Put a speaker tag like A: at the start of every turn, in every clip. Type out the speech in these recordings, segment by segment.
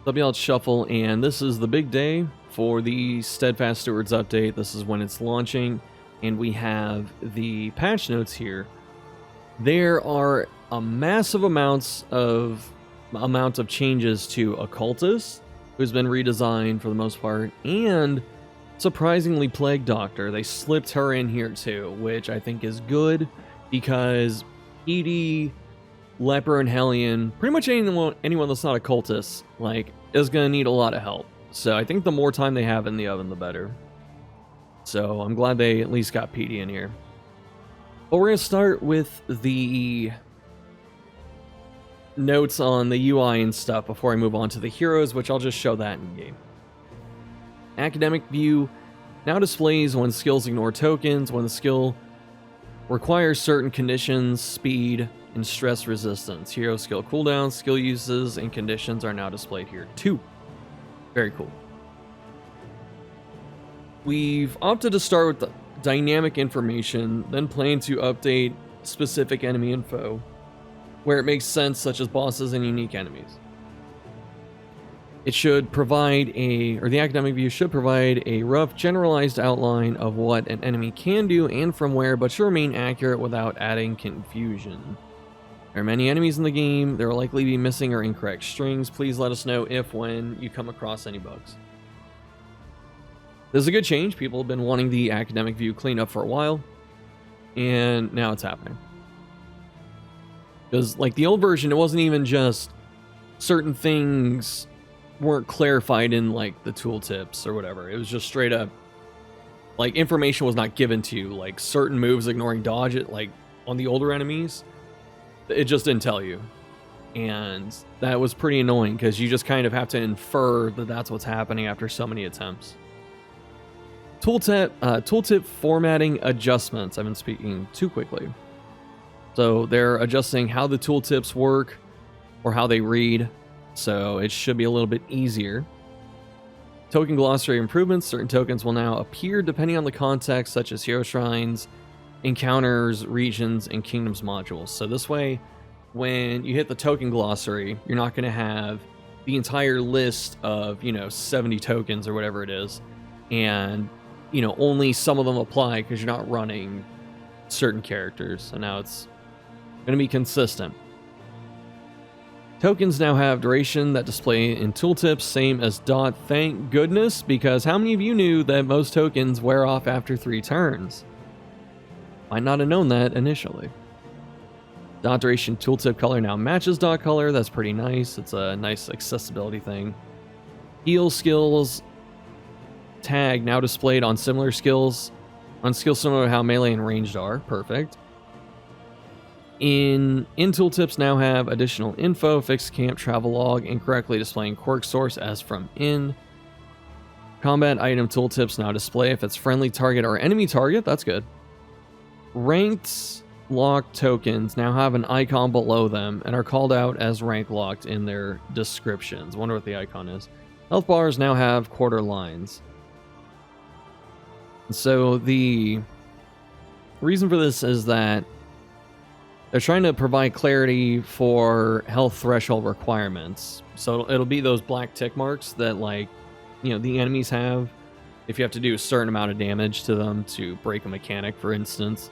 A: WL Shuffle, and this is the big day for the Steadfast Stewards update. This is when it's launching, and we have the patch notes here. There are a massive amount of changes to Occultist, who's been redesigned for the most part, and surprisingly Plague Doctor. They slipped her in here too, which I think is good because PD, Leper, and Hellion, pretty much anyone that's not Occultist, like, is gonna need a lot of help. So I think the more time they have in the oven, the better. So I'm glad they at least got PD in here. But we're gonna start with the notes on the UI and stuff before I move on to the heroes, which I'll just show that in game. Academic view now displays when skills ignore tokens, when the skill requires certain conditions, speed, and stress resistance. Hero skill cooldowns, skill uses, and conditions are now displayed here too. Very cool. We've opted to start with the dynamic information, then plan to update specific enemy info where it makes sense, such as bosses and unique enemies. It should provide the academic view should provide a rough generalized outline of what an enemy can do and from where, but should remain accurate without adding confusion. There are many enemies in the game. There will likely be missing or incorrect strings. Please let us know if when you come across any bugs. This is a good change. People have been wanting the academic view cleaned up for a while, and now it's happening. Because, like, the old version, it wasn't even just certain things weren't clarified in, like, the tooltips or whatever. It was just straight up, like, information was not given to you. Like, certain moves ignoring dodge it, like, on the older enemies, it just didn't tell you. And that was pretty annoying, because you just kind of have to infer that that's what's happening after so many attempts. Tooltip formatting adjustments. I've been speaking too quickly. So they're adjusting how the tooltips work or how they read, so it should be a little bit easier. Token glossary improvements. Certain tokens will now appear depending on the context, such as hero shrines, encounters, regions, and kingdoms modules. So this way, when you hit the token glossary, you're not going to have the entire list of, 70 tokens or whatever it is, and, only some of them apply because you're not running certain characters. And now it's going to be consistent. Tokens now have duration that display in tooltips, same as dot. Thank goodness, because how many of you knew that most tokens wear off after 3 turns? Might not have known that initially. Dot duration tooltip color now matches dot color. That's pretty nice. It's a nice accessibility thing. Heal skills tag now displayed on similar skills. On skills similar to how melee and ranged are. Perfect. In tooltips now have additional info, fixed camp, travel log, incorrectly displaying quirk source as from in. Combat item tooltips now display if it's friendly target or enemy target. That's good. Ranked locked tokens now have an icon below them and are called out as rank locked in their descriptions. Wonder what the icon is. Health bars now have quarter lines. So the reason for this is that they're trying to provide clarity for health threshold requirements. So it'll be those black tick marks that, like, the enemies have if you have to do a certain amount of damage to them to break a mechanic, for instance.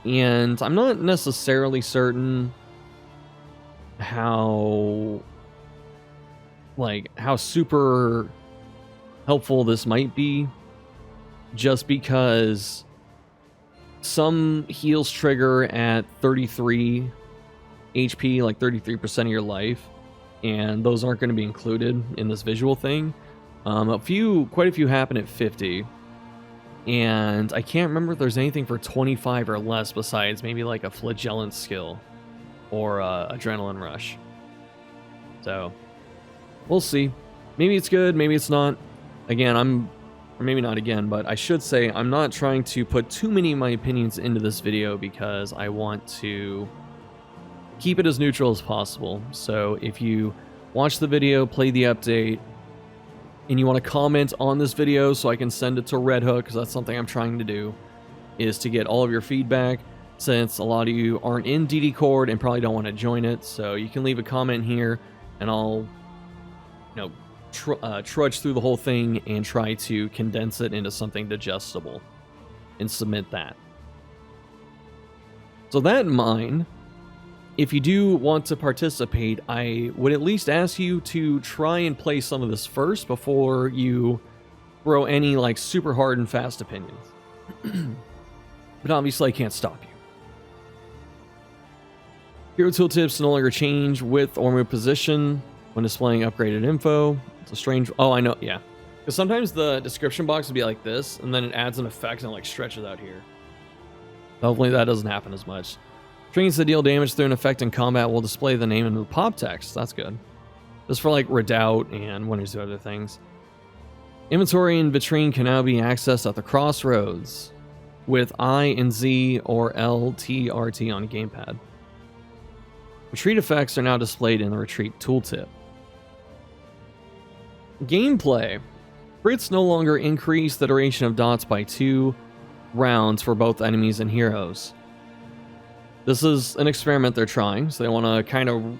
A: And I'm not necessarily certain how super helpful this might be, just because some heals trigger at 33 HP, like 33% of your life, and those aren't going to be included in this visual thing. Quite a few happen at 50, and I can't remember if there's anything for 25 or less besides maybe like a flagellant skill or adrenaline rush. So we'll see. Maybe it's good, maybe it's not. Again, or maybe not again, but I should say I'm not trying to put too many of my opinions into this video because I want to keep it as neutral as possible. So if you watch the video, play the update, and you want to comment on this video so I can send it to Red Hook, because that's something I'm trying to do, is to get all of your feedback, since a lot of you aren't in DD Cord and probably don't want to join it. So you can leave a comment here, and I'll trudge through the whole thing and try to condense it into something digestible and submit that. So that in mind, if you do want to participate, I would at least ask you to try and play some of this first before you throw any like super hard and fast opinions. But obviously I can't stop you. Hero tooltips no longer change width or move position when displaying upgraded info. It's a strange... Oh, I know, yeah. Because sometimes the description box would be like this, and then it adds an effect and it like stretches out here. Hopefully that doesn't happen as much. Strings that deal damage through an effect in combat will display the name in the pop text. That's good. This for like Redoubt and one or two other things. Inventory and vitrine can now be accessed at the crossroads with I and Z or L, T, RT on a gamepad. Retreat effects are now displayed in the retreat tooltip. Gameplay. Crits no longer increase the duration of dots by 2 rounds for both enemies and heroes. This is an experiment they're trying, so they want to kind of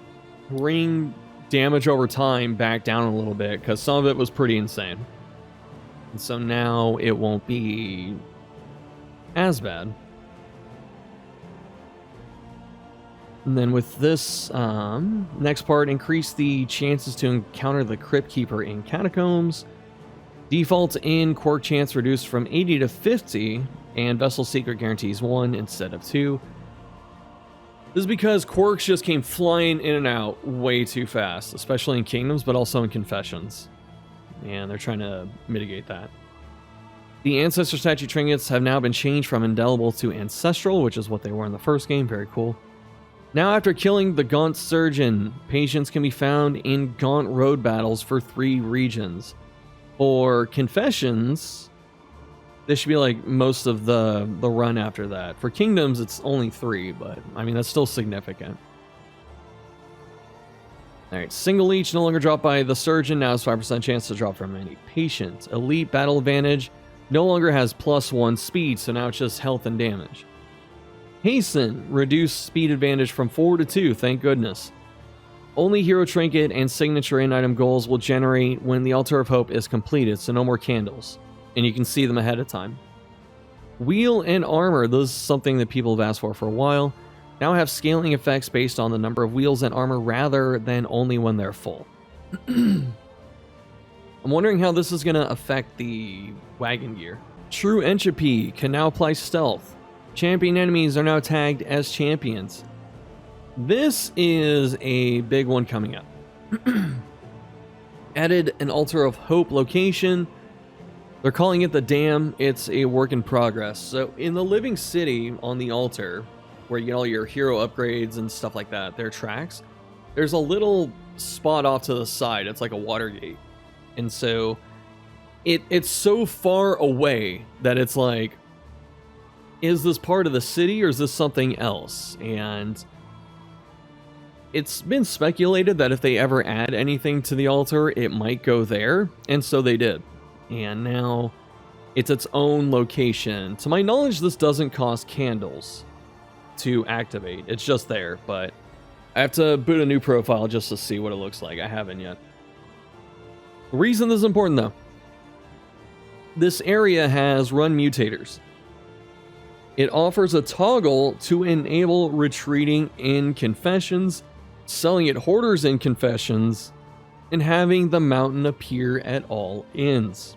A: bring damage over time back down a little bit, because some of it was pretty insane. And so now it won't be as bad. And then with this next part, increase the chances to encounter the Crypt Keeper in Catacombs. Default in Quirk chance reduced from 80 to 50, and Vessel Secret guarantees 1 instead of 2. This is because Quirks just came flying in and out way too fast, especially in Kingdoms, but also in Confessions. And they're trying to mitigate that. The Ancestor Statue trinkets have now been changed from Indelible to Ancestral, which is what they were in the first game. Very cool. Now, after killing the Gaunt Surgeon, patients can be found in Gaunt Road battles for 3 regions. For Confessions, this should be like most of the run after that. For Kingdoms, it's only 3, but I mean, that's still significant. Alright, single leech no longer dropped by the Surgeon, now has 5% chance to drop from any patient. Elite Battle Advantage no longer has +1 speed, so now it's just health and damage. Hasten, reduced speed advantage from 4 to 2, thank goodness. Only hero trinket and signature in-item goals will generate when the Altar of Hope is completed, so no more candles. And you can see them ahead of time. Wheel and armor, this is something that people have asked for a while, now have scaling effects based on the number of wheels and armor rather than only when they're full. I'm wondering how this is going to affect the wagon gear. True Entropy can now apply stealth. Champion enemies are now tagged as champions. This is a big one coming up. Added an Altar of Hope location. They're calling it the Dam. It's a work in progress. So in the Living City on the altar, where you get all your hero upgrades and stuff like that, their tracks, there's a little spot off to the side. It's like a water gate. And so it's so far away that it's like, is this part of the city or is this something else? And it's been speculated that if they ever add anything to the altar, it might go there. And so they did. And now it's its own location. To my knowledge, this doesn't cost candles to activate. It's just there, but I have to boot a new profile just to see what it looks like. I haven't yet. The reason this is important, though, this area has run mutators. It offers a toggle to enable retreating in Confessions, selling at Hoarders in Confessions, and having the mountain appear at all inns.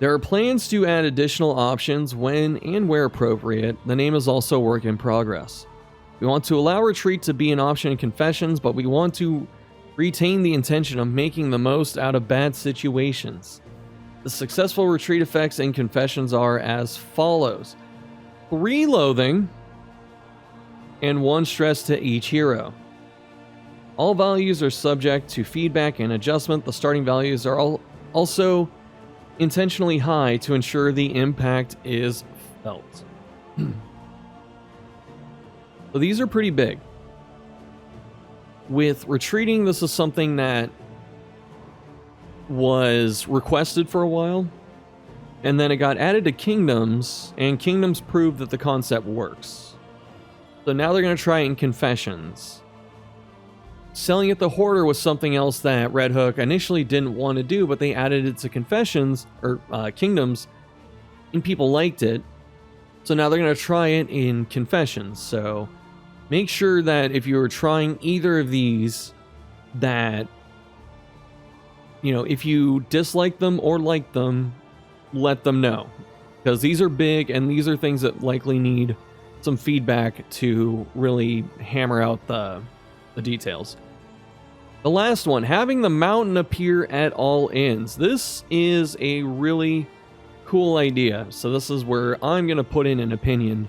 A: There are plans to add additional options when and where appropriate. The name is also work in progress. We want to allow retreat to be an option in Confessions, but we want to retain the intention of making the most out of bad situations. The successful retreat effects in Confessions are as follows: 3 loathing and 1 stress to each hero. All values are subject to feedback and adjustment. The starting values are also intentionally high to ensure the impact is felt. So these are pretty big. With retreating, this is something that was requested for a while, and then it got added to Kingdoms, and Kingdoms proved that the concept works. So now they're going to try it in Confessions. Selling at the Hoarder was something else that Red Hook initially didn't want to do, but they added it to Confessions, or Kingdoms, and people liked it. So now they're going to try it in Confessions. So make sure that if you're trying either of these, that, you know, if you dislike them or like them, let them know. Because these are big, and these are things that likely need some feedback to really hammer out the details. The last one, having the mountain appear at all ends. This is a really cool idea. So this is where I'm going to put in an opinion.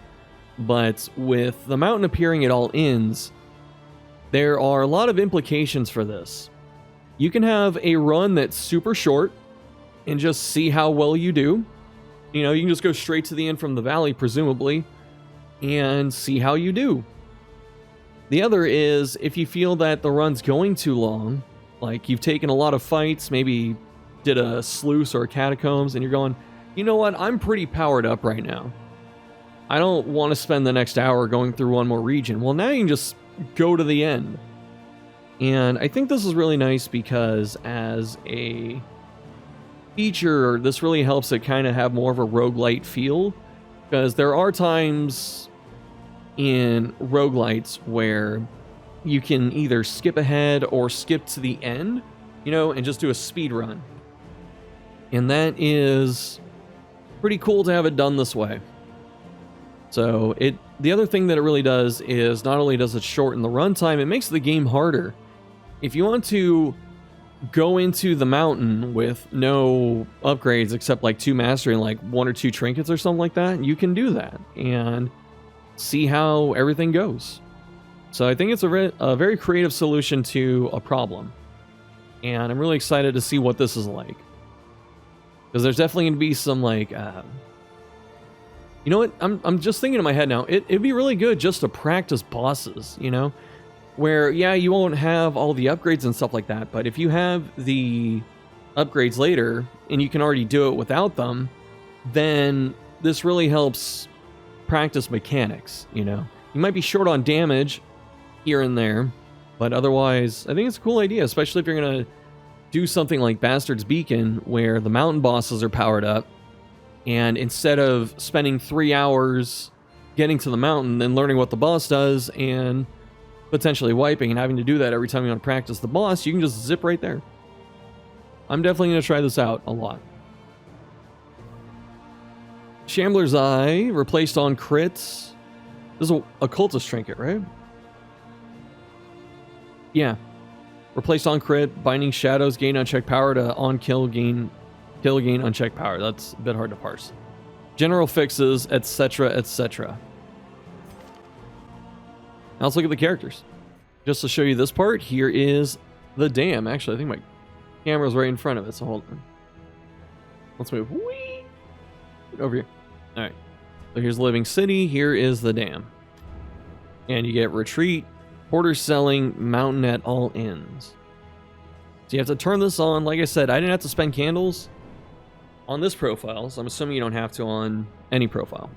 A: But with the mountain appearing at all ends, there are a lot of implications for this. You can have a run that's super short and just see how well you do. You know, you can just go straight to the end from the valley, presumably, and see how you do. The other is, if you feel that the run's going too long, like you've taken a lot of fights, maybe did a sluice or a catacombs, and you're going, you know what, I'm pretty powered up right now. I don't want to spend the next hour going through one more region. Well, now you can just go to the end. And I think this is really nice because as a feature, this really helps it kind of have more of a roguelite feel. Because there are times in roguelites where you can either skip ahead or skip to the end, you know, and just do a speed run. And that is pretty cool to have it done this way. So the other thing that it really does is not only does it shorten the runtime, it makes the game harder. If you want to go into the mountain with no upgrades except like 2 mastery and like 1 or 2 trinkets or something like that, you can do that and see how everything goes. So I think it's a very creative solution to a problem. And I'm really excited to see what this is like. Because there's definitely going to be some like... you know what? I'm just thinking in my head now, it'd be really good just to practice bosses, you know? Where, yeah, you won't have all the upgrades and stuff like that, but if you have the upgrades later, and you can already do it without them, then this really helps practice mechanics, you know? You might be short on damage here and there, but otherwise, I think it's a cool idea, especially if you're going to do something like Bastard's Beacon, where the mountain bosses are powered up, and instead of spending 3 hours getting to the mountain and learning what the boss does and potentially wiping and having to do that every time you want to practice the boss, you can just zip right there. I'm definitely going to try this out a lot. Shambler's Eye, replaced on crits. This is a Occultist trinket, right? Yeah. Replaced on crit, binding shadows, gain unchecked power to on kill, gain unchecked power. That's a bit hard to parse. General fixes, etc., etc. Now let's look at the characters. Just to show you this part, here is the dam. Actually, I think my camera's right in front of it, so hold on. Let's move. Whee! Over here. Alright. So here's Living City. Here is the dam. And you get retreat, porter selling, mountain at all ends. So you have to turn this on. Like I said, I didn't have to spend candles on this profile, so I'm assuming you don't have to on any profile.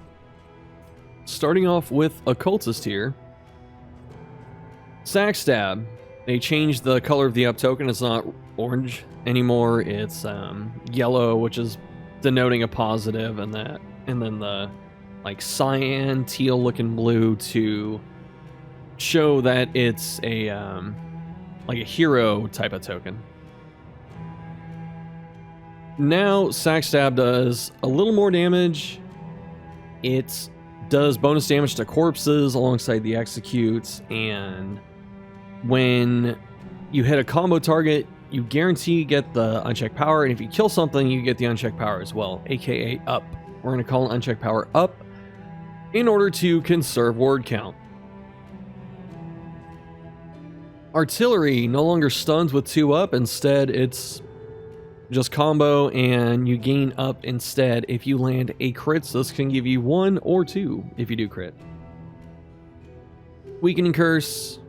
A: Starting off with Occultist here. Sack Stab. They changed the color of the up token. It's not orange anymore. It's yellow, which is denoting a positive, and then the like cyan, teal looking blue to show that it's a like a hero type of token. Now Sack Stab does a little more damage. It does bonus damage to corpses alongside the executes, and when you hit a combo target, you guarantee get the unchecked power, and if you kill something, you get the unchecked power as well, aka up. We're going to call unchecked power up in order to conserve word count. Artillery no longer stuns with 2 up, instead it's just combo, and you gain up instead if you land a crit, so this can give you 1 or 2 if you do crit. Weakening Curse.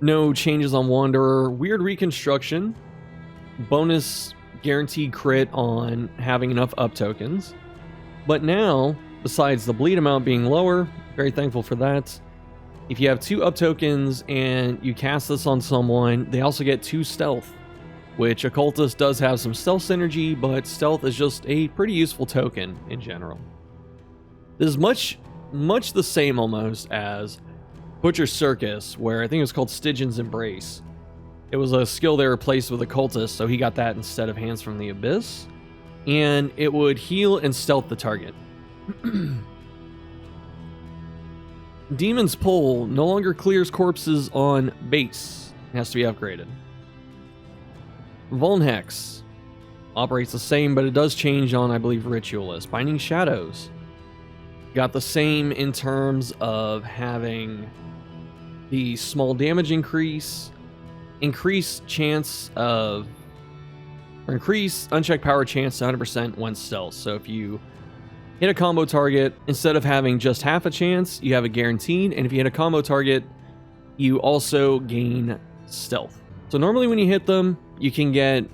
A: No changes on Wanderer. Weird Reconstruction. Bonus guaranteed crit on having enough up tokens. But now, besides the bleed amount being lower, very thankful for that, If you have 2 up tokens and you cast this on someone, they also get 2 stealth, which Occultist does have some stealth synergy, but stealth is just a pretty useful token in general. This is much the same almost as Butcher's Circus, where I think it was called Stygian's Embrace. It was a skill they replaced with Occultist, so he got that instead of Hands from the Abyss. And it would heal and stealth the target. Demon's Pull no longer clears corpses on base. It has to be upgraded. Volnhex operates the same, but it does change on, I believe, Ritualist. Binding Shadows got the same in terms of having the small damage increase, increase unchecked power chance to 100% when stealth. So if you hit a combo target, instead of having just half a chance, you have a guaranteed, and if you hit a combo target, you also gain stealth. So normally when you hit them, you can get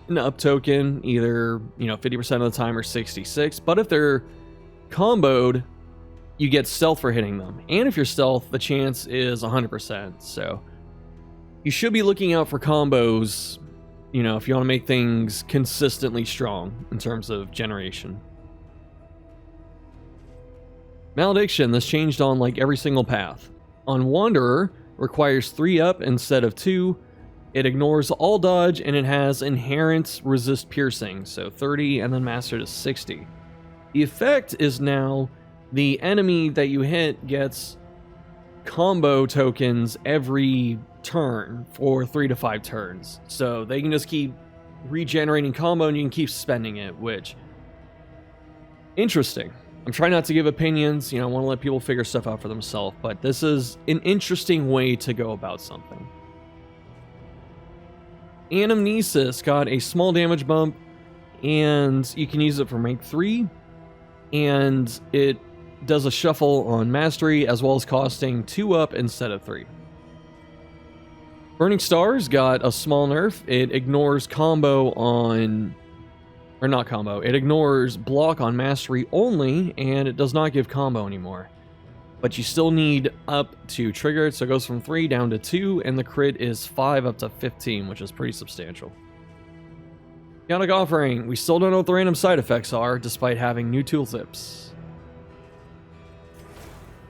A: an up token, either 50% of the time or 66, but if they're comboed, you get stealth for hitting them. And if you're stealth, the chance is 100%. So you should be looking out for combos, if you want to make things consistently strong in terms of generation. Malediction, this changed on like every single path. On Wanderer, requires 3 up instead of 2. It ignores all dodge, and it has inherent resist piercing, so 30, and then mastered to 60. The effect is now the enemy that you hit gets combo tokens every turn for 3 to 5 turns. So they can just keep regenerating combo, and you can keep spending it, which... interesting. I'm trying not to give opinions, I want to let people figure stuff out for themselves, but this is an interesting way to go about something. Anamnesis got a small damage bump, and you can use it for rank 3, and it does a shuffle on mastery, as well as costing 2 up instead of 3. Burning Stars got a small nerf. It ignores combo on... or not combo. It ignores block on mastery only, and it does not give combo anymore. But you still need up to trigger it, so it goes from 3 down to 2, and the crit is 5 up to 15, which is pretty substantial. Chaotic Offering. We still don't know what the random side effects are, despite having new tooltips.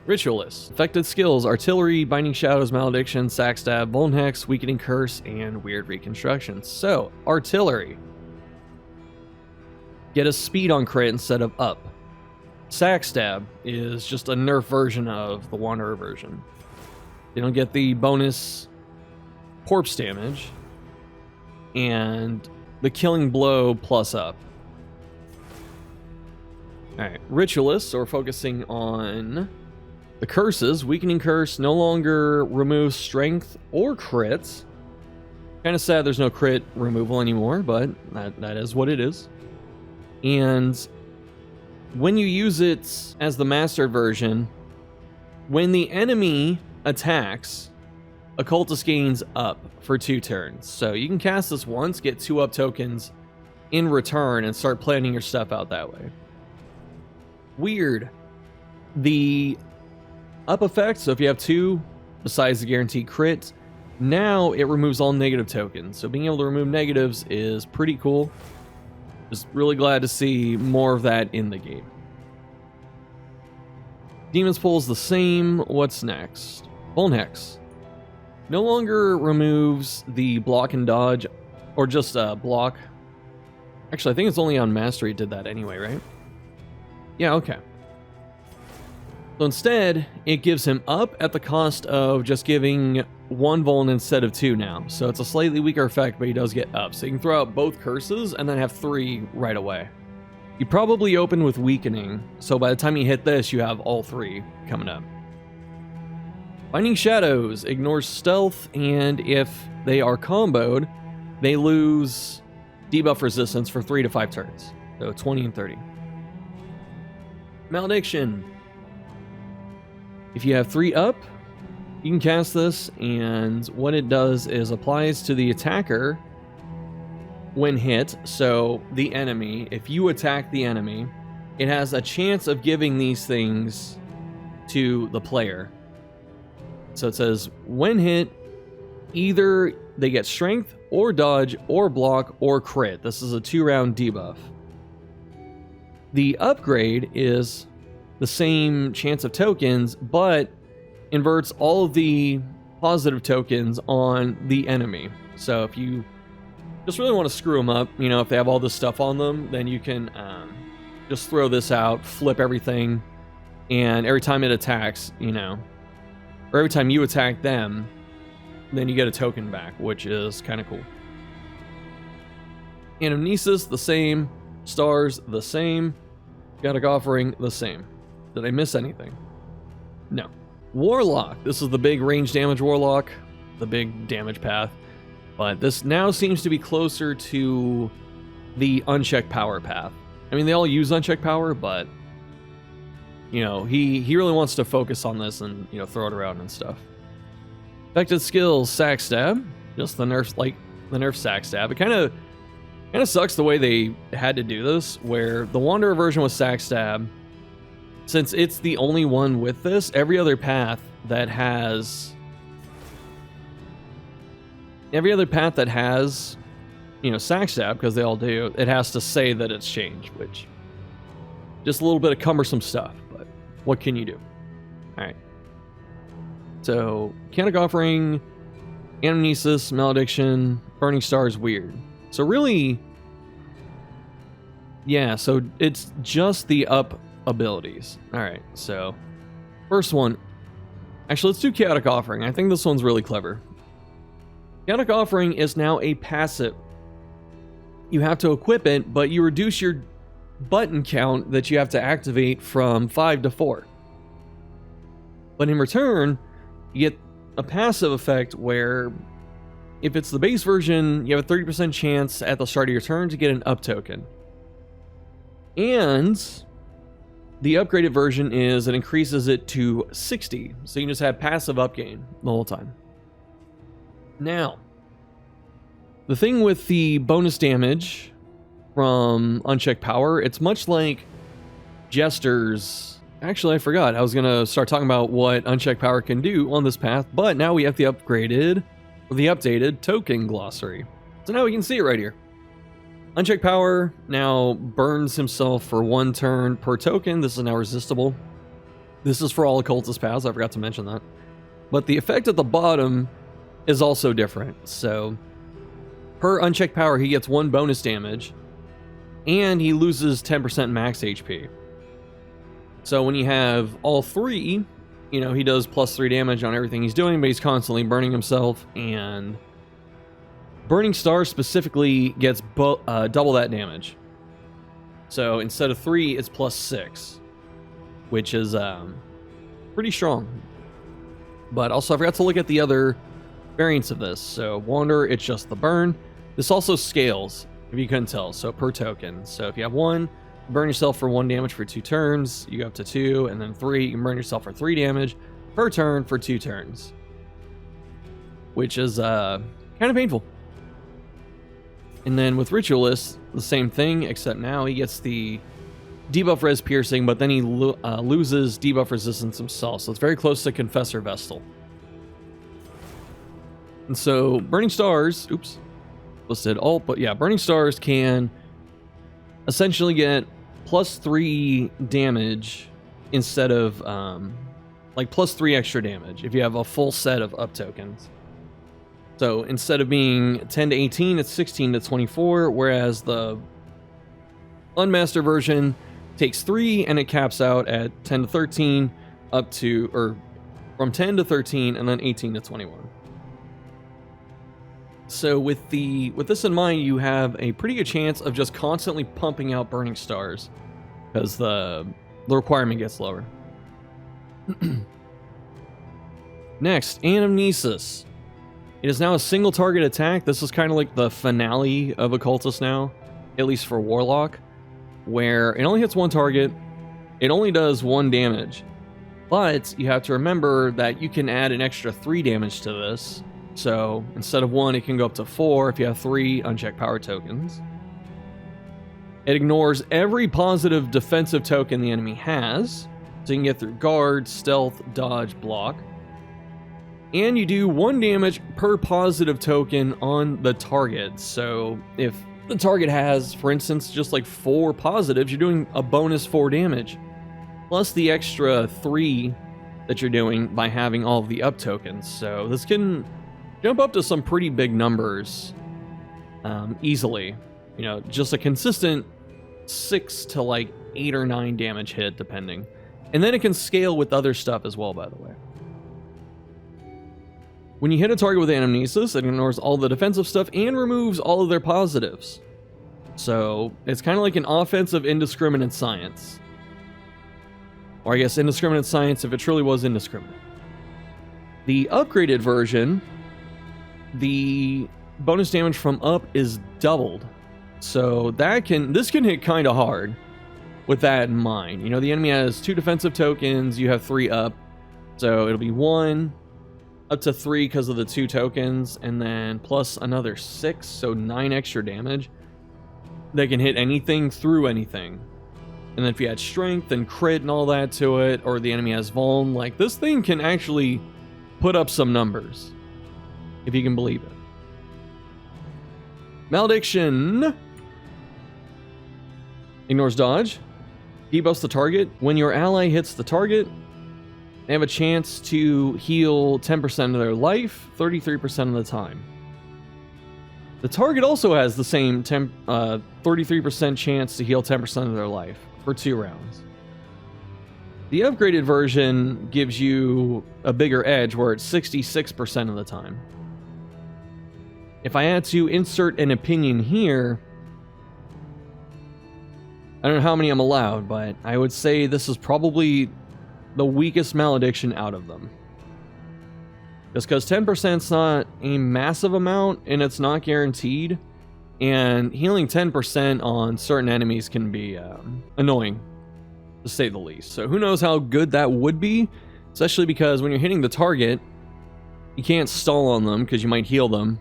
A: Ritualist. Affected skills: Artillery, Binding Shadows, Malediction, Sackstab, Volnhex, Weakening Curse, and Weird Reconstruction. So, Artillery. Get a speed on crit instead of up. Sackstab is just a nerf version of the Wanderer version. They don't get the bonus corpse damage and the killing blow plus up. Alright, Ritualist, so we're focusing on the curses. Weakening Curse no longer removes strength or crits. Kind of sad there's no crit removal anymore, but that is what it is. And when you use it as the mastered version, when the enemy attacks, Occultist gains up for 2 turns. So you can cast this once, get 2 up tokens in return, and start planning your stuff out that way. Weird. The up effect, so if you have 2, besides the guaranteed crit, now it removes all negative tokens. So being able to remove negatives is pretty cool. Just really glad to see more of that in the game. Demon's Pull is the same. What's next? Volnhex. No longer removes the block and dodge, or just block. Actually, I think it's only on Mastery it did that anyway, right? Yeah, okay. So instead, it gives him up at the cost of just giving 1 Vuln instead of 2 now. So it's a slightly weaker effect, but he does get up. So you can throw out both curses and then have 3 right away. You probably open with Weakening, so by the time you hit this, you have all 3 coming up. Binding Shadows ignores stealth, and if they are comboed, they lose debuff resistance for 3 to 5 turns. So 20 and 30. Malediction. If you have 3 up, you can cast this, and what it does is applies to the attacker when hit. So the enemy, if you attack the enemy, it has a chance of giving these things to the player. So it says, when hit, either they get strength, or dodge, or block, or crit. This is a 2-round debuff. The upgrade is the same chance of tokens, but inverts all of the positive tokens on the enemy. So if you just really want to screw them up, you know, if they have all this stuff on them, then you can just throw this out, flip everything, and every time it attacks, you know, or every time you attack them, then you get a token back, which is kind of cool. Anamnesis, the same. Stars, the same. Chaotic Offering, the same. Did I miss anything? No. Warlock. This is the big range damage Warlock, the big damage path. But this now seems to be closer to the unchecked power path. I mean, they all use unchecked power, but, you know, he really wants to focus on this and, you know, throw it around and stuff. Affected skills, Sack Stab. Just the nerf Sack Stab. It kind of sucks the way they had to do this, where the Wanderer version was Sack Stab. Since it's the only one with this, every other path that has, you know, Sack Stab, because they all do, it has to say that it's changed, which, just a little bit of cumbersome stuff, but what can you do? Alright. So, Chaotic Offering, Anamnesis, Malediction, Burning Star is weird. So really, yeah, so it's just the up abilities. Alright, so first one. Actually, let's do Chaotic Offering. I think this one's really clever. Chaotic Offering is now a passive. You have to equip it, but you reduce your button count that you have to activate from 5 to 4. But in return, you get a passive effect where if it's the base version, you have a 30% chance at the start of your turn to get an up token. And the upgraded version is it increases it to 60, so you can just have passive up gain the whole time. Now, the thing with the bonus damage from unchecked power, it's much like Jester's. Actually, I forgot. I was going to start talking about what unchecked power can do on this path, but now we have the updated token glossary. So now we can see it right here. Unchecked power now burns himself for 1 turn per token. This is now resistible. This is for all occultist paths. I forgot to mention that. But the effect at the bottom is also different. So per unchecked power, he gets 1 bonus damage, and he loses 10% max HP. So when you have all 3, you know, he does +3 damage on everything he's doing, but he's constantly burning himself, and Burning Star specifically gets double that damage. So instead of 3, it's +6, which is pretty strong. But also, I forgot to look at the other variants of this. So Wanderer, it's just the burn. This also scales, if you couldn't tell, so per token. So if you have 1, burn yourself for 1 damage for 2 turns, you go up to 2, and then 3, you can burn yourself for 3 damage per turn for 2 turns. Which is kind of painful. And then with Ritualist, the same thing, except now he gets the debuff res piercing, but then he loses debuff resistance himself, so it's very close to Confessor Vestal. And so Burning Stars, listed alt, but yeah, Burning Stars can essentially get +3 damage instead of like +3 extra damage if you have a full set of up tokens. So instead of being 10 to 18, it's 16 to 24, whereas the Unmastered version takes 3 and it caps out at 10 to 13 up to, or from 10 to 13 and then 18 to 21. So with this in mind, you have a pretty good chance of just constantly pumping out Burning Stars because the requirement gets lower. Next, Anamnesis. It is now a single target attack. This is kind of like the finale of Occultist now, at least for Warlock, where it only hits 1 target, it only does 1 damage, but you have to remember that you can add an extra 3 damage to this. So instead of 1, it can go up to 4 if you have 3 unchecked power tokens. It ignores every positive defensive token the enemy has, so you can get through guard, stealth, dodge, block. And you do 1 damage per positive token on the target. So if the target has, for instance, just like 4 positives, you're doing a bonus 4 damage. Plus the extra 3 that you're doing by having all of the up tokens. So this can jump up to some pretty big numbers easily. You know, just a consistent 6 to like 8 or 9 damage hit, depending. And then it can scale with other stuff as well, by the way. When you hit a target with Anamnesis, it ignores all the defensive stuff and removes all of their positives. So it's kind of like an offensive indiscriminate science. Or I guess indiscriminate science if it truly was indiscriminate. The upgraded version, the bonus damage from up is doubled. So this can hit kind of hard with that in mind. You know, the enemy has 2 defensive tokens, you have 3 up. So it'll be 1 up to 3 because of the 2 tokens, and then plus another 6, so 9 extra damage. They can hit anything through anything. And then if you add strength and crit and all that to it, or the enemy has vuln, like this thing can actually put up some numbers, if you can believe it. Malediction ignores dodge, debuffs the target. When your ally hits the target, they have a chance to heal 10% of their life, 33% of the time. The target also has the same 33% chance to heal 10% of their life for 2 rounds. The upgraded version gives you a bigger edge where it's 66% of the time. If I had to insert an opinion here, I don't know how many I'm allowed, but I would say this is probably the weakest malediction out of them. Just because 10% is not a massive amount and it's not guaranteed, and healing 10% on certain enemies can be annoying, to say the least. So who knows how good that would be, especially because when you're hitting the target, you can't stall on them because you might heal them,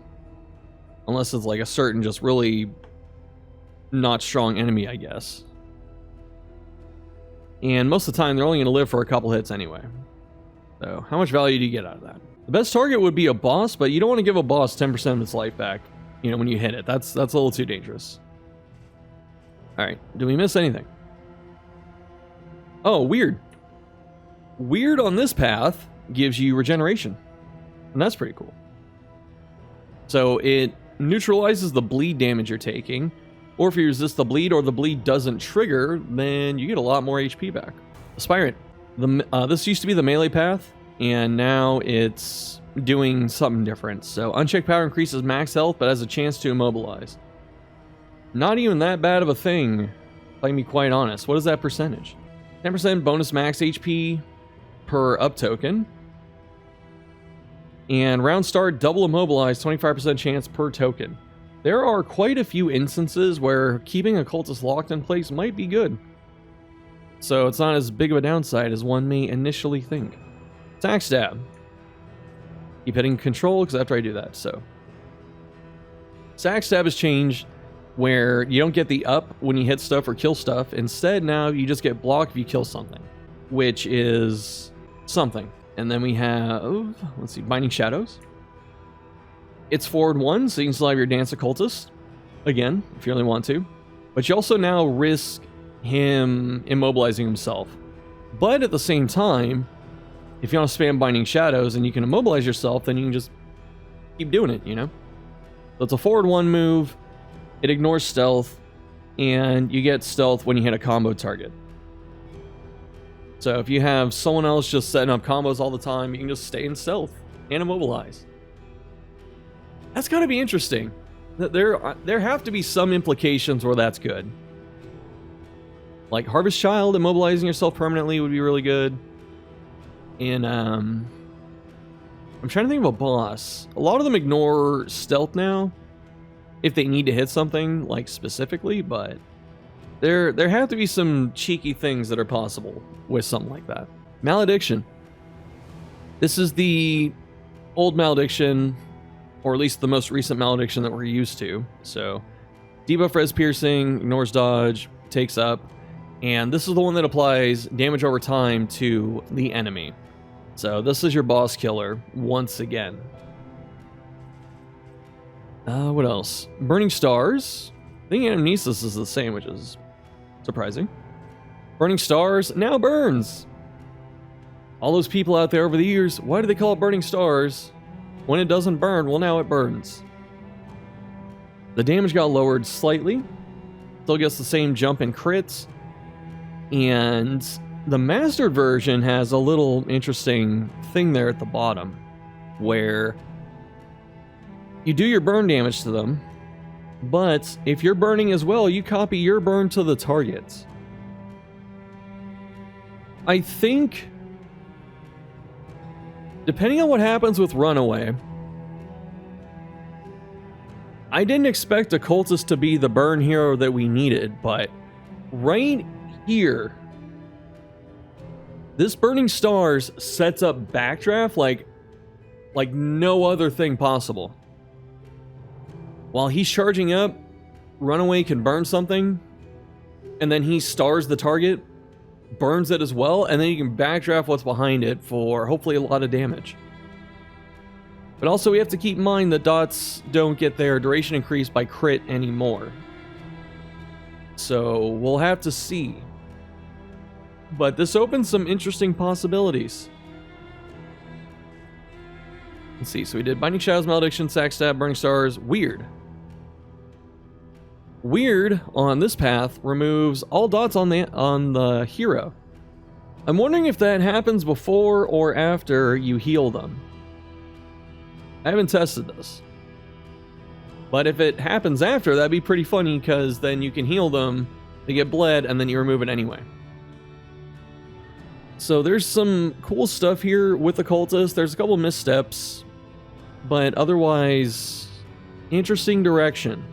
A: unless it's like a certain just really not strong enemy, I guess. And most of the time, they're only going to live for a couple hits anyway. So, how much value do you get out of that? The best target would be a boss, but you don't want to give a boss 10% of its life back, you know, when you hit it. That's a little too dangerous. Alright, did we miss anything? Oh, weird. Weird on this path gives you regeneration. And that's pretty cool. So, it neutralizes the bleed damage you're taking. Or if you resist the bleed or the bleed doesn't trigger, then you get a lot more HP back. Aspirant. This used to be the melee path, and now it's doing something different. So unchecked power increases max health, but has a chance to immobilize. Not even that bad of a thing, if I can be quite honest. What is that percentage? 10% bonus max HP per up token. And round start, double immobilize, 25% chance per token. There are quite a few instances where keeping Occultist locked in place might be good. So it's not as big of a downside as one may initially think. Attack stab. Keep hitting control because after I do that, so. Attack stab has changed where you don't get the up when you hit stuff or kill stuff. Instead, now you just get blocked if you kill something, which is something. And then we have, let's see, Binding Shadows. It's forward 1, so you can still have your Dance Occultist, again, if you really want to. But you also now risk him immobilizing himself. But at the same time, if you want to spam Binding Shadows and you can immobilize yourself, then you can just keep doing it, you know? So it's a forward 1 move, it ignores stealth, and you get stealth when you hit a combo target. So if you have someone else just setting up combos all the time, you can just stay in stealth and immobilize. That's gotta be interesting. There have to be some implications where that's good. Like Harvest Child, immobilizing yourself permanently would be really good. And I'm trying to think of a boss. A lot of them ignore stealth now, if they need to hit something like specifically, but there have to be some cheeky things that are possible with something like that. Malediction. This is the old Malediction, or at least the most recent Malediction that we're used to. So, debuff res piercing, ignores dodge, takes up, and this is the one that applies damage over time to the enemy. So this is your boss killer once again. What else? Burning Stars. I think Anamnesis is the same, which is surprising. Burning Stars now burns. All those people out there over the years, why do they call it Burning Stars? When it doesn't burn, well, now it burns. The damage got lowered slightly. Still gets the same jump in crits. And the mastered version has a little interesting thing there at the bottom, where you do your burn damage to them, but if you're burning as well, you copy your burn to the target. I think, depending on what happens with Runaway, I didn't expect Occultist to be the burn hero that we needed, but right here, this Burning Stars sets up Backdraft like no other thing possible. While he's charging up, Runaway can burn something, and then he stars the target, burns it as well, and then you can backdraft what's behind it for hopefully a lot of damage. But also we have to keep in mind that dots don't get their duration increased by crit anymore. So we'll have to see. But this opens some interesting possibilities. Let's see, so we did Binding Shadows, Malediction, Sack Stab, Burning Stars, Weird. Weird on this path removes all dots on the hero. I'm wondering if that happens before or after you heal them. I haven't tested this. But if it happens after, that'd be pretty funny, because then you can heal them, they get bled, and then you remove it anyway. So there's some cool stuff here with Occultist. There's a couple missteps, but otherwise, interesting direction.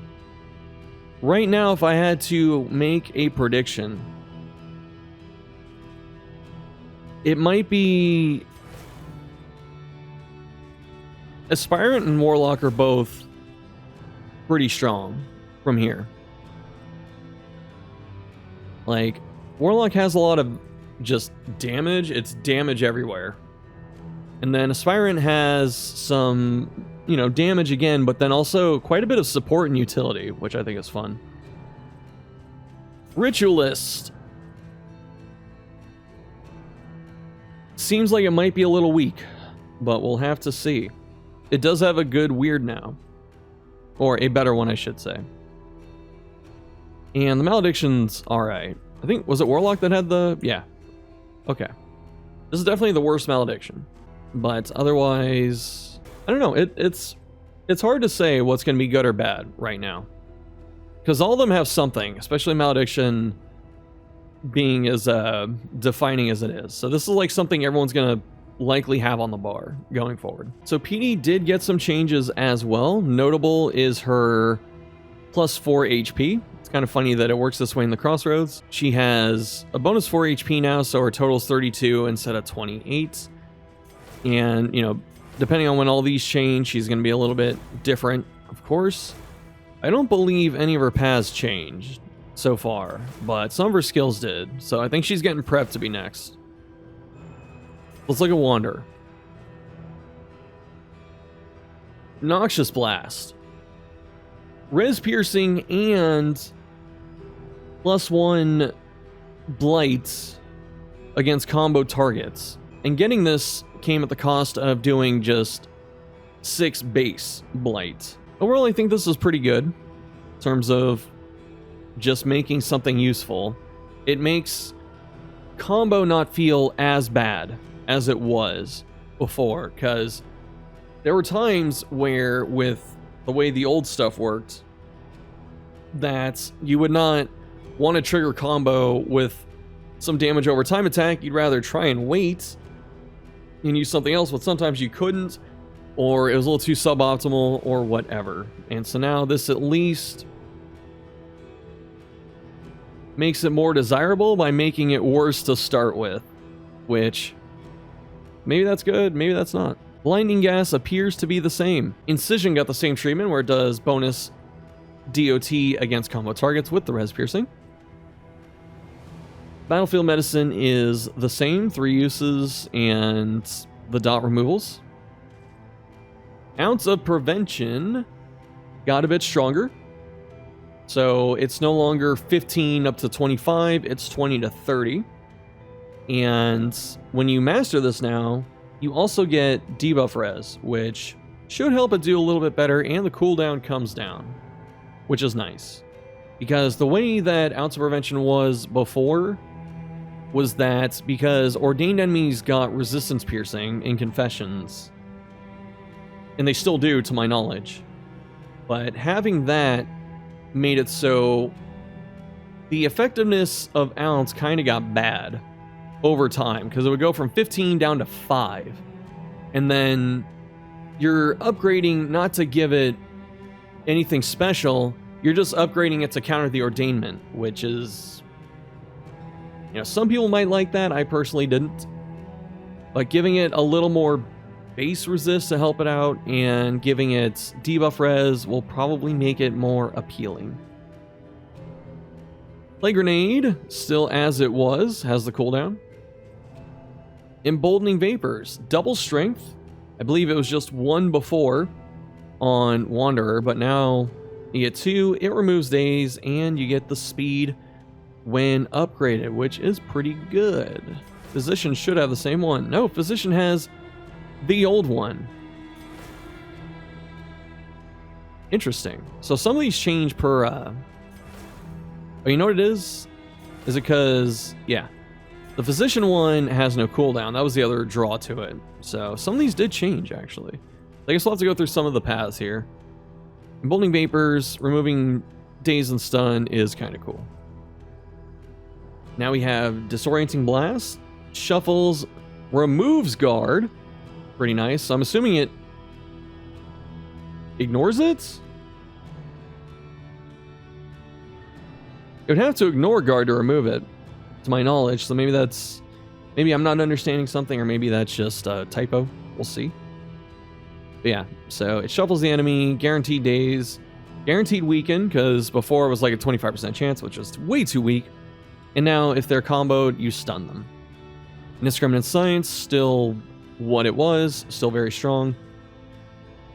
A: Right now, if I had to make a prediction, it might be Aspirant and Warlock are both pretty strong from here. Like, Warlock has a lot of just damage. It's damage everywhere. And then Aspirant has some, you know, damage again, but then also quite a bit of support and utility, which I think is fun. Ritualist. Seems like it might be a little weak, but we'll have to see. It does have a good weird now. Or a better one, I should say. And the Malediction's alright. I think, was it Warlock that had the... Yeah. Okay. This is definitely the worst Malediction. But otherwise... I don't know. It's hard to say what's going to be good or bad right now. Because all of them have something, especially Malediction being as defining as it is. So this is like something everyone's going to likely have on the bar going forward. So PD did get some changes as well. Notable is her plus 4 HP. It's kind of funny that it works this way in the Crossroads. She has a bonus 4 HP now, so her total is 32 instead of 28. And, you know, depending on when all these change, she's going to be a little bit different, of course. I don't believe any of her paths changed so far, but some of her skills did. So I think she's getting prepped to be next. Let's look at Wander. Noxious Blast. Res Piercing and +1 Blight against combo targets. And getting this came at the cost of doing just 6 base Blight. Overall, I think this is pretty good in terms of just making something useful. It makes combo not feel as bad as it was before, because there were times where, with the way the old stuff worked, that you would not want to trigger combo with some damage over time attack. You'd rather try and wait and use something else, but sometimes you couldn't, or it was a little too suboptimal, or whatever. And so now this at least makes it more desirable by making it worse to start with, which maybe that's good, maybe that's not. Blinding Gas appears to be the same. Incision got the same treatment, where it does bonus DOT against combo targets with the Res Piercing. Battlefield Medicine is the same, 3 uses, and the dot removals. Ounce of Prevention got a bit stronger. So it's no longer 15 up to 25, it's 20 to 30. And when you master this now, you also get debuff res, which should help it do a little bit better, and the cooldown comes down, which is nice. Because the way that Ounce of Prevention was before was that because ordained enemies got resistance piercing in Confessions, and they still do to my knowledge, but having that made it so the effectiveness of Ounce kind of got bad over time, because it would go from 15 down to 5, and then you're upgrading not to give it anything special, you're just upgrading it to counter the ordainment, which is, you know, some people might like that. I personally didn't, but giving it a little more base resist to help it out and giving it debuff res will probably make it more appealing. Play Grenade, still as it was, has the cooldown. Emboldening Vapors, double strength. I believe it was just 1 before on Wanderer, but now you get 2, it removes daze, and you get the speed when upgraded, which is pretty good. Physician should have the same one. No, Physician has the old one. Interesting. So some of these change per... Oh, you know what it is? Is it because... Yeah. The Physician one has no cooldown. That was the other draw to it. So some of these did change, actually. I guess we'll have to go through some of the paths here. Emboldening Vapors, removing Daze and Stun is kind of cool. Now we have Disorienting Blast. Shuffles, removes Guard. Pretty nice. So I'm assuming it ignores it? It would have to ignore Guard to remove it, to my knowledge. So maybe that's... Maybe I'm not understanding something, or maybe that's just a typo. We'll see. But yeah, so it shuffles the enemy, guaranteed daze, guaranteed weaken, because before it was like a 25% chance, which was way too weak. And now, if they're comboed, you stun them. Indiscriminate Science, still what it was, still very strong.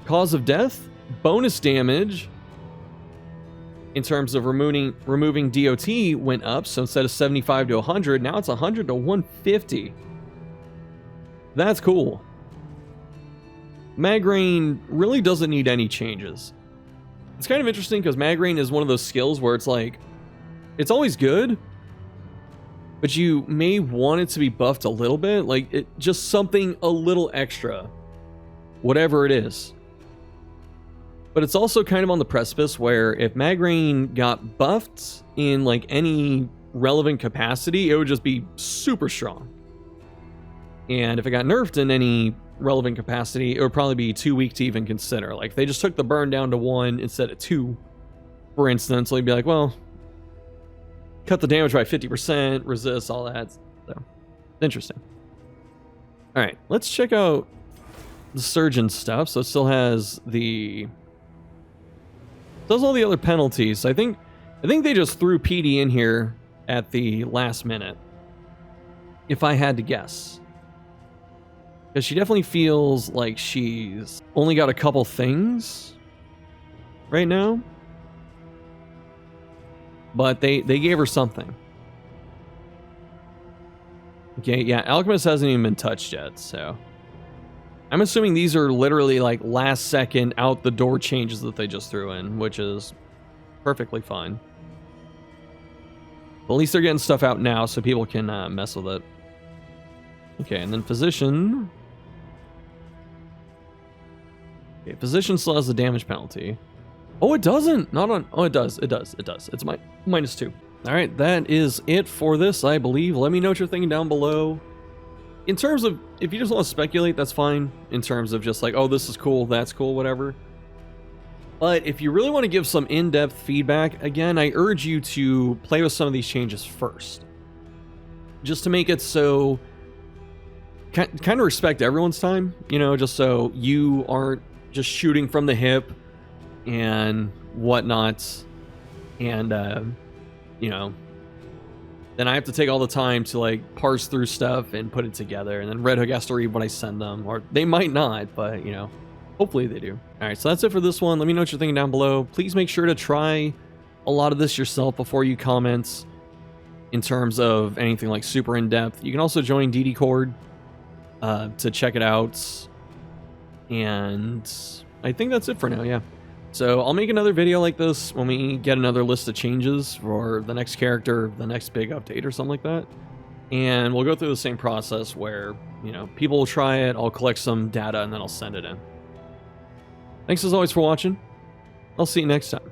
A: Cause of Death, bonus damage in terms of removing DOT went up, so instead of 75 to 100, now it's 100 to 150. That's cool. Magrain really doesn't need any changes. It's kind of interesting because Magrain is one of those skills where it's like, it's always good, but you may want it to be buffed a little bit, like it just something a little extra, whatever it is. But it's also kind of on the precipice where if Magrain got buffed in like any relevant capacity, it would just be super strong. And if it got nerfed in any relevant capacity, it would probably be too weak to even consider. Like, they just took the burn down to 1 instead of 2, for instance. So you'd be like, well, cut the damage by 50%, resist, all that. So, interesting. Alright, let's check out the Surgeon stuff. So it still has the... does all the other penalties. I think they just threw PD in here at the last minute, if I had to guess. Because she definitely feels like she's only got a couple things right now. But they gave her something. Okay, yeah, Alchemist hasn't even been touched yet, so... I'm assuming these are literally like last second out the door changes that they just threw in, which is perfectly fine. But at least they're getting stuff out now so people can mess with it. Okay, and then Physician. Okay, Physician still has the damage penalty. Oh, it doesn't! Not on... Oh, it does. It does. It does. It's -2. Alright, that is it for this, I believe. Let me know what you're thinking down below. In terms of, if you just want to speculate, that's fine. In terms of just like, oh, this is cool, that's cool, whatever. But if you really want to give some in-depth feedback, again, I urge you to play with some of these changes first. Just to make it so... kind of respect everyone's time, you know, just so you aren't just shooting from the hip and whatnot. And, you know, then I have to take all the time to like parse through stuff and put it together, and then Red Hook has to read what I send them, or they might not, but you know, hopefully they do. All right, so that's it for this one. Let me know what you're thinking down below. Please make sure to try a lot of this yourself before you comment in terms of anything like super in-depth. You can also join DD Cord to check it out, and I think that's it for now. Yeah, so I'll make another video like this when we get another list of changes for the next character, the next big update or something like that, and we'll go through the same process where, you know, people will try it, I'll collect some data, and then I'll send it in. Thanks as always for watching. I'll see you next time.